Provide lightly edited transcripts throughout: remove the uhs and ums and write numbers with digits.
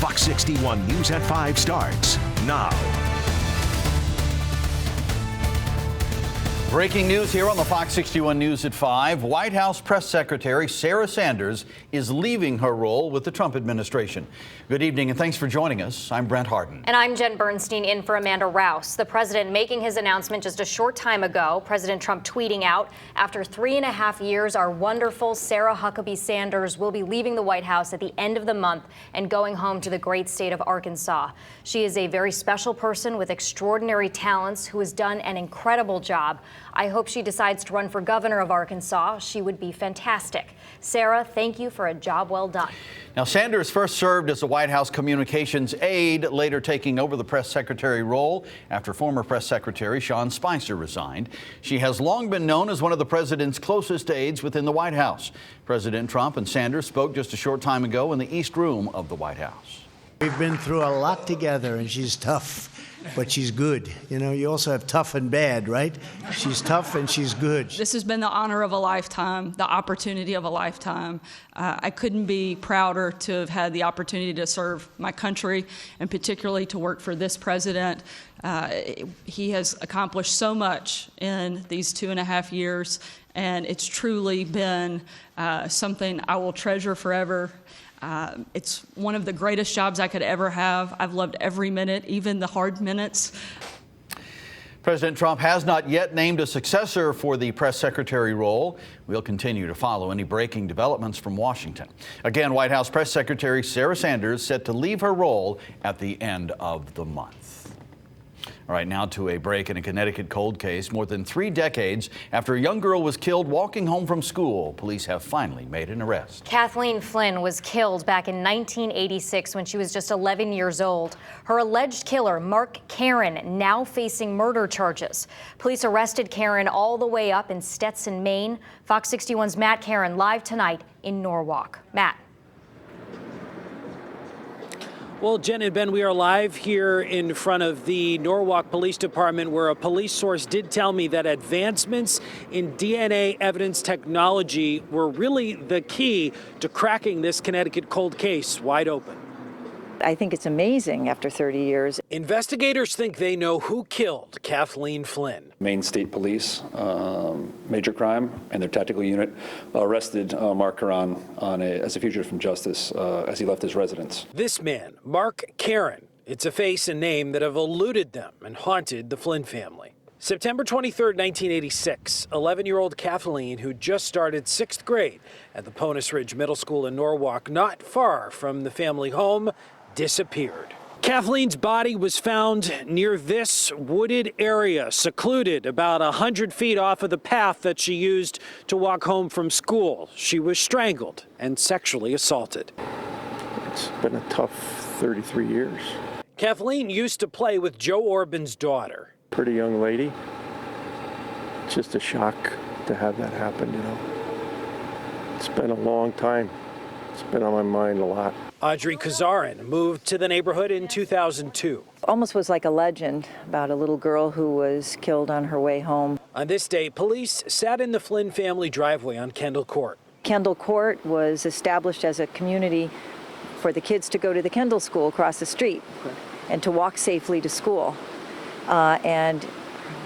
Fox 61 News at 5 starts now. Breaking news here on the Fox 61 News at 5. White House Press Secretary Sarah Sanders is leaving her role with the Trump administration. Good evening and thanks for joining us. I'm Brent Harden. And I'm Jen Bernstein in for Amanda Rouse. The president making his announcement just a short time ago. President Trump tweeting out, after 3.5 years, our wonderful Sarah Huckabee Sanders will be leaving the White House at the end of the month and going home to the great state of Arkansas. She is a very special person with extraordinary talents who has done an incredible job. I hope she decides to run for governor of Arkansas. She would be fantastic. Sarah, thank you for a job well done. Now, Sanders first served as a White House communications aide, later taking over the press secretary role after former press secretary Sean Spicer resigned. She has long been known as one of the president's closest aides within the White House. President Trump and Sanders spoke just a short time ago in the East Room of the White House. We've been through a lot together, and she's tough. But she's good. You know, you also have tough and bad, right? She's tough and she's good. This has been the honor of a lifetime, the opportunity of a lifetime. I couldn't be prouder to have had the opportunity to serve my country and particularly to work for this president. He has accomplished so much in these 2.5 years, and it's truly been something I will treasure forever. It's one of the greatest jobs I could ever have. I've loved every minute, even the hard minutes. President Trump has not yet named a successor for the press secretary role. We'll continue to follow any breaking developments from Washington. Again, White House Press Secretary Sarah Sanders set to leave her role at the end of the month. All right, now to a break in a Connecticut cold case. More than 3 decades after a young girl was killed walking home from school, police have finally made an arrest. Kathleen Flynn was killed back in 1986 when she was just 11 years old. Her alleged killer, Mark Caron, now facing murder charges. Police arrested Caron all the way up in Stetson, Maine. Fox 61's Matt Caron live tonight in Norwalk. Matt. Well, Jen and Ben, we are live here in front of the Norwalk Police Department, where a police source did tell me that advancements in DNA evidence technology were really the key to cracking this Connecticut cold case wide open. I think it's amazing after 30 years. Investigators think they know who killed Kathleen Flynn. Maine State Police, major crime, and their tactical unit arrested Mark Caron as a fugitive from justice as he left his residence. This man, Mark Caron, it's a face and name that have eluded them and haunted the Flynn family. September 23rd, 1986, 11-year-old Kathleen, who just started 6th grade at the Ponus Ridge Middle School in Norwalk, not far from the family home, disappeared. Kathleen's body was found near this wooded area, secluded about 100 feet off of the path that she used to walk home from school. She was strangled and sexually assaulted. It's been a tough 33 years. Kathleen used to play with Joe Orban's daughter. Pretty young lady. It's just a shock to have that happen, you know. It's been a long time. It's been on my mind a lot. Audrey Kazarin moved to the neighborhood in 2002. Almost was like a legend about a little girl who was killed on her way home. On this day, police sat in the Flynn family driveway on Kendall Court. Kendall Court was established as a community for the kids to go to the Kendall School across the street and to walk safely to school. And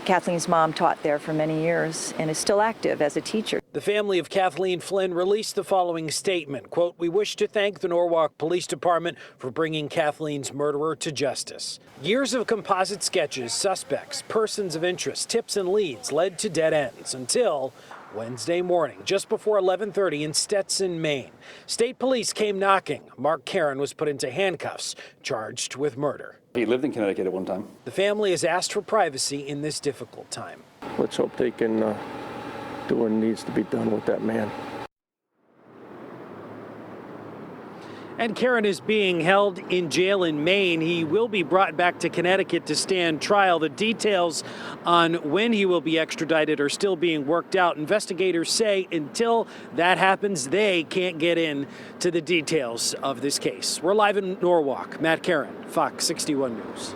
Kathleen's mom taught there for many years and is still active as a teacher. The family of Kathleen Flynn released the following statement, quote, "We wish to thank the Norwalk Police Department for bringing Kathleen's murderer to justice. Years of composite sketches, suspects, persons of interest, tips and leads led to dead ends until Wednesday morning, just before 11:30 in Stetson, Maine. State police came knocking. Mark Caron was put into handcuffs, charged with murder. He lived in Connecticut at one time. The family has asked for privacy in this difficult time. Let's hope they can do what needs to be done with that man. And Caron is being held in jail in Maine. He will be brought back to Connecticut to stand trial. The details on when he will be extradited are still being worked out. Investigators say until that happens, they can't get into the details of this case. We're live in Norwalk. Matt Caron, Fox 61 News.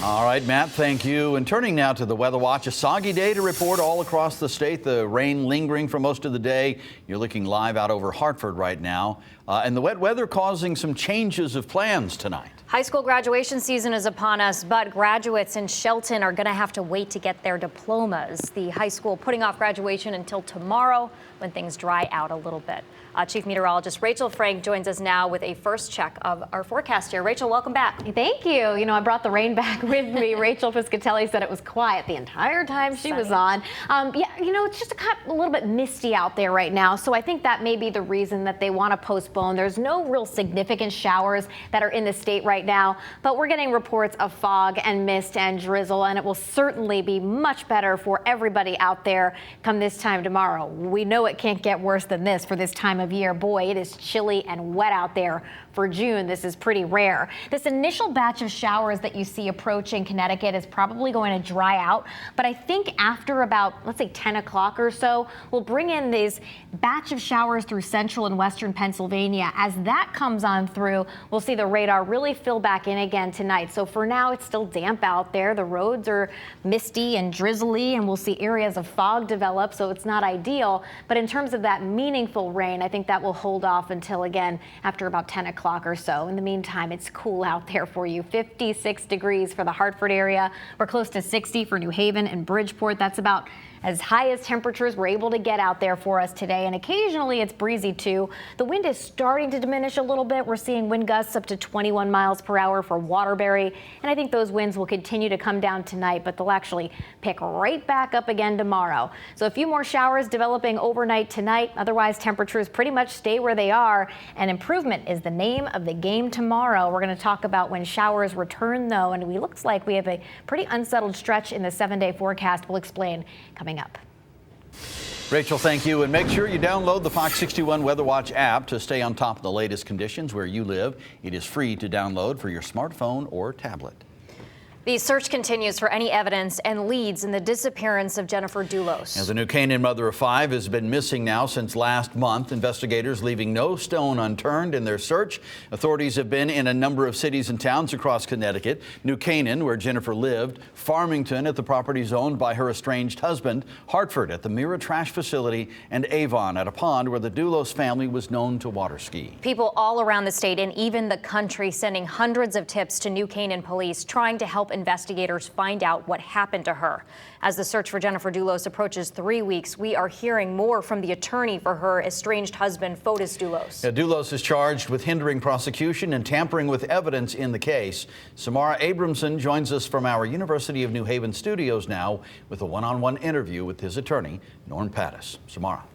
All right, Matt, thank you. And turning now to the Weather Watch, a soggy day to report all across the state. The rain lingering for most of the day. You're looking live out over Hartford right now. And the wet weather causing some changes of plans tonight. High school graduation season is upon us, but graduates in Shelton are going to have to wait to get their diplomas. The high school putting off graduation until tomorrow when things dry out a little bit. Chief Meteorologist Rachel Frank joins us now with a first check of our forecast here. Rachel, welcome back. Thank you. You know, I brought the rain back with me. Rachel Piscatelli said it was quiet the entire time she was on. Yeah, you know, it's just a little bit misty out there right now, so I think that may be the reason that they want to postpone. There's no real significant showers that are in the state right now, but we're getting reports of fog and mist and drizzle, and it will certainly be much better for everybody out there come this time tomorrow. We know it can't get worse than this for this time of year. Boy, it is chilly and wet out there for June. This is pretty rare. This initial batch of showers that you see approaching Connecticut is probably going to dry out, but I think after about, let's say 10 o'clock or so, we'll bring in these batch of showers through central and western Pennsylvania. As that comes on through, we'll see the radar really fill back in again tonight. So for now, it's still damp out there. The roads are misty and drizzly, and we'll see areas of fog develop, so it's not ideal. But in terms of that meaningful rain, I think that will hold off until, again, after about 10 o'clock or so. In the meantime, it's cool out there for you. 56 degrees for the Hartford area. We're close to 60 for New Haven and Bridgeport. That's about as high as temperatures we're able to get out there for us today, and occasionally it's breezy too. The wind is starting to diminish a little bit. We're seeing wind gusts up to 21 miles per hour for Waterbury, and I think those winds will continue to come down tonight, but they'll actually pick right back up again tomorrow. So a few more showers developing overnight tonight. Otherwise, temperatures pretty much stay where they are, and improvement is the name of the game tomorrow. We're going to talk about when showers return, though, and it looks like we have a pretty unsettled stretch in the 7-day forecast. We'll explain coming up. Rachel, thank you. And make sure you download the FOX61 Weather Watch app to stay on top of the latest conditions where you live. It is free to download for your smartphone or tablet. The search continues for any evidence and leads in the disappearance of Jennifer Dulos. As the New Canaan mother of 5 has been missing now since last month, investigators leaving no stone unturned in their search. Authorities have been in a number of cities and towns across Connecticut. New Canaan, where Jennifer lived, Farmington at the properties owned by her estranged husband, Hartford at the Mira Trash Facility, and Avon at a pond where the Dulos family was known to water ski. People all around the state and even the country sending hundreds of tips to New Canaan police trying to help investigators find out what happened to her. As the search for Jennifer Dulos approaches 3 weeks, we are hearing more from the attorney for her estranged husband, Fotis Dulos. Dulos is charged with hindering prosecution and tampering with evidence in the case. Samara Abramson joins us from our University of New Haven studios now with a one-on-one interview with his attorney, Norm Pattis. Samara.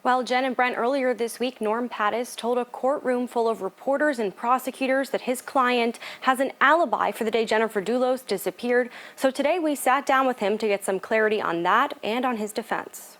Well, Jen and Brent, earlier this week, Norm Pattis told a courtroom full of reporters and prosecutors that his client has an alibi for the day Jennifer Dulos disappeared. So today we sat down with him to get some clarity on that and on his defense.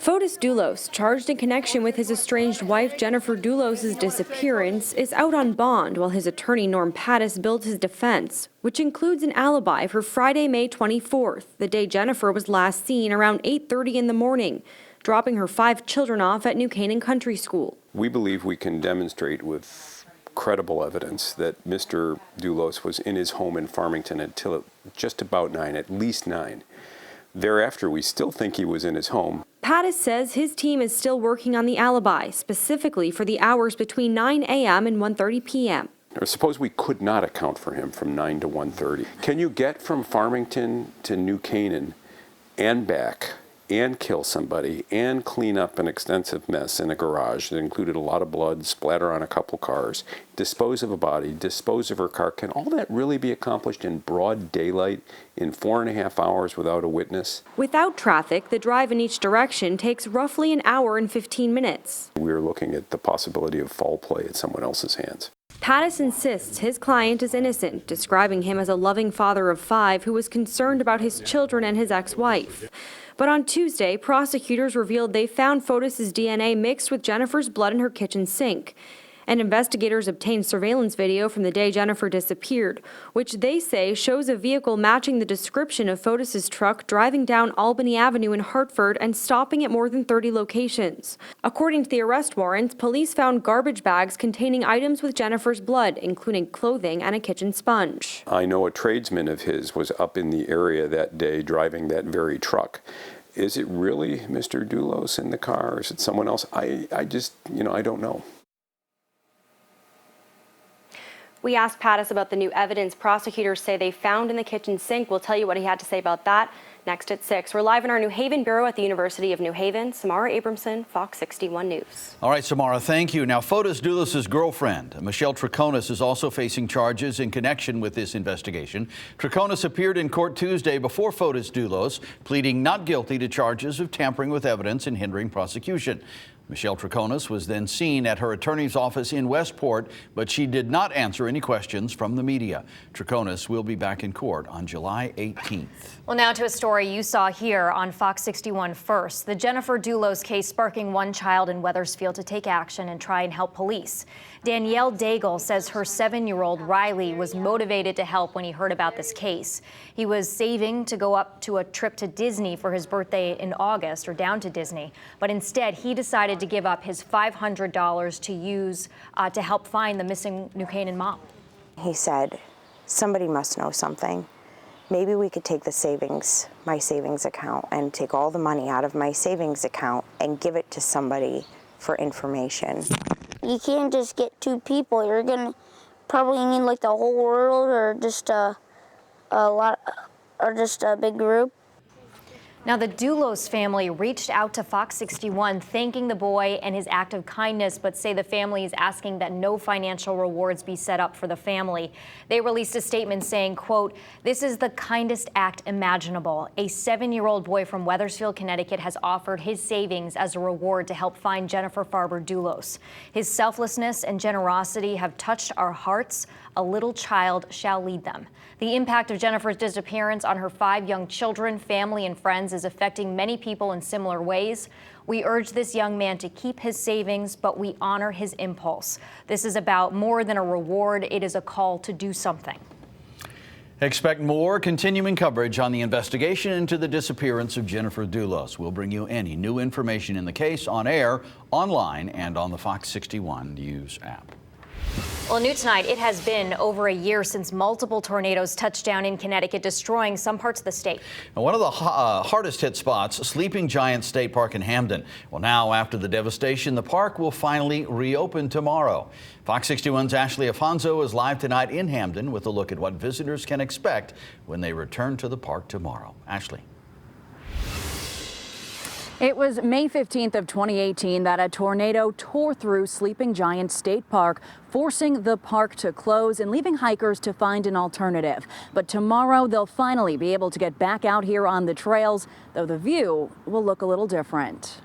Fotis Dulos, charged in connection with his estranged wife Jennifer Dulos' disappearance, is out on bond while his attorney Norm Pattis builds his defense, which includes an alibi for Friday, May 24th, the day Jennifer was last seen around 8:30 in the morning, dropping her 5 children off at New Canaan Country School. We believe we can demonstrate with credible evidence that Mr. Dulos was in his home in Farmington until just about 9, at least 9. Thereafter, we still think he was in his home. Pattis says his team is still working on the alibi, specifically for the hours between 9 a.m. and 1:30 p.m. Or suppose we could not account for him from 9 to 1:30. Can you get from Farmington to New Canaan and back and kill somebody and clean up an extensive mess in a garage that included a lot of blood, splatter on a couple cars, dispose of a body, dispose of her car? Can all that really be accomplished in broad daylight in 4.5 hours without a witness? Without traffic, the drive in each direction takes roughly an hour and 15 minutes. We're looking at the possibility of foul play at someone else's hands. Pattis insists his client is innocent, describing him as a loving father of 5 who was concerned about his children and his ex-wife. But on Tuesday, prosecutors revealed they found Fotis' DNA mixed with Jennifer's blood in her kitchen sink. And investigators obtained surveillance video from the day Jennifer disappeared, which they say shows a vehicle matching the description of Fotis's truck driving down Albany Avenue in Hartford and stopping at more than 30 locations. According to the arrest warrants, police found garbage bags containing items with Jennifer's blood, including clothing and a kitchen sponge. I know a tradesman of his was up in the area that day driving that very truck. Is it really Mr. Doulos in the car, or is it someone else? I just, I don't know. We asked Pattis about the new evidence prosecutors say they found in the kitchen sink. We'll tell you what he had to say about that next at 6. We're live in our New Haven bureau at the University of New Haven. Samara Abramson, Fox 61 News. All right, Samara, thank you. Now, Fotis Doulos' girlfriend, Michelle Troconis, is also facing charges in connection with this investigation. Troconis appeared in court Tuesday before Fotis Doulos, pleading not guilty to charges of tampering with evidence and hindering prosecution. Michelle Troconis was then seen at her attorney's office in Westport, but she did not answer any questions from the media. Troconis will be back in court on July 18th. Well, now to a story you saw here on Fox 61 first. The Jennifer Doulos case sparking one child in Wethersfield to take action and try and help police. Danielle Daigle says her 7-year-old Riley was motivated to help when he heard about this case. He was saving to go up to a trip to Disney for his birthday in August, or down to Disney, but instead he decided to give up his $500 to use to help find the missing New Canaan mom. He said, somebody must know something. Maybe we could take my savings account, and take all the money out of my savings account and give it to somebody for information. You can't just get 2 people. You're gonna probably need like the whole world, or just a lot, or just a big group. Now, the Doulos family reached out to Fox 61 thanking the boy and his act of kindness, but say the family is asking that no financial rewards be set up for the family. They released a statement saying, quote, "This is the kindest act imaginable. A 7-year-old boy from Wethersfield, Connecticut has offered his savings as a reward to help find Jennifer Farber Doulos. His selflessness and generosity have touched our hearts. A little child shall lead them." The impact of Jennifer's disappearance on her 5 young children, family, and friends is affecting many people in similar ways. We urge this young man to keep his savings, but we honor his impulse. This is about more than a reward. It is a call to do something. Expect more continuing coverage on the investigation into the disappearance of Jennifer Doulos. We'll bring you any new information in the case on air, online, and on the Fox 61 News app. Well, new tonight, it has been over a year since multiple tornadoes touched down in Connecticut, destroying some parts of the state. Now, one of the hardest hit spots, Sleeping Giant State Park in Hamden. Well, now after the devastation, the park will finally reopen tomorrow. Fox 61's Ashley Afonso is live tonight in Hamden with a look at what visitors can expect when they return to the park tomorrow. Ashley. It was May 15th of 2018 that a tornado tore through Sleeping Giant State Park, forcing the park to close and leaving hikers to find an alternative. But tomorrow they'll finally be able to get back out here on the trails, though the view will look a little different.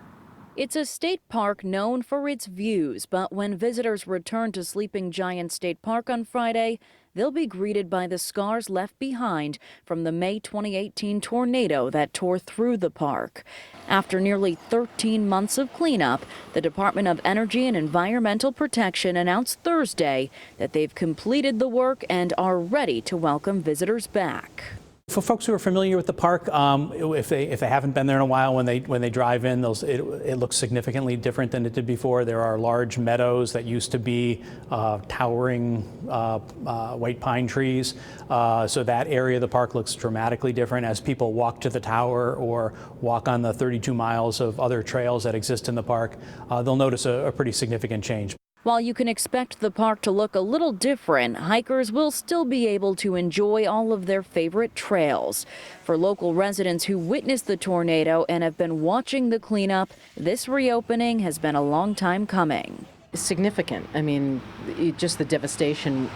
It's a state park known for its views, but when visitors return to Sleeping Giant State Park on Friday, they'll be greeted by the scars left behind from the May 2018 tornado that tore through the park. After nearly 13 months of cleanup, the Department of Energy and Environmental Protection announced Thursday that they've completed the work and are ready to welcome visitors back. For folks who are familiar with the park, if they haven't been there in a while, when they drive in, it looks significantly different than it did before. There are large meadows that used to be towering white pine trees. So that area of the park looks dramatically different as people walk to the tower or walk on the 32 miles of other trails that exist in the park. They'll notice a pretty significant change. While you can expect the park to look a little different, hikers will still be able to enjoy all of their favorite trails. For local residents who witnessed the tornado and have been watching the cleanup, this reopening has been a long time coming. Significant. I mean, just the devastation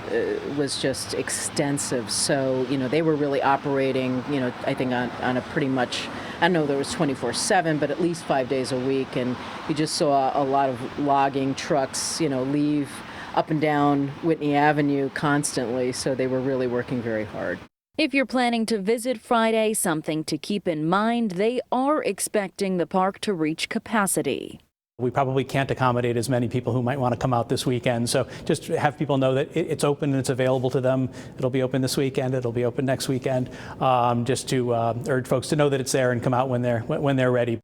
was just extensive. So, they were really operating, I think on a pretty much, I know there was 24/7, but at least 5 days a week. And you just saw a lot of logging trucks, leave up and down Whitney Avenue constantly. So they were really working very hard. If you're planning to visit Friday, something to keep in mind, they are expecting the park to reach capacity. We probably can't accommodate as many people who might want to come out this weekend. So just have people know that it's open and it's available to them. It'll be open this weekend. It'll be open next weekend. Just to urge folks to know that it's there and come out when they're ready.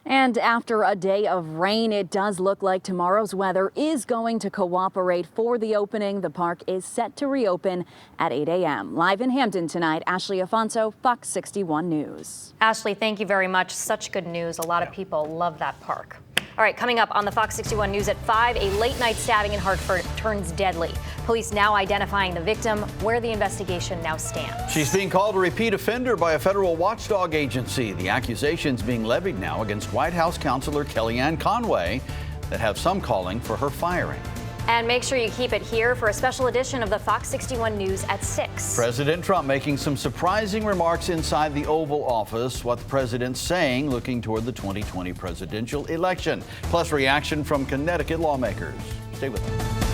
And after a day of rain, it does look like tomorrow's weather is going to cooperate for the opening. The park is set to reopen at 8 a.m. Live in Hampton tonight, Ashley Afonso, Fox 61 News. Ashley, thank you very much. Such good news. A lot of people love that park. All right, coming up on the Fox 61 News at 5, a late-night stabbing in Hartford turns deadly. Police now identifying the victim, where the investigation now stands. She's being called a repeat offender by a federal watchdog agency. The accusations being levied now against White House counselor Kellyanne Conway that have some calling for her firing. And make sure you keep it here for a special edition of the Fox 61 News at 6. President Trump making some surprising remarks inside the Oval Office. What the president's saying looking toward the 2020 presidential election. Plus reaction from Connecticut lawmakers. Stay with us.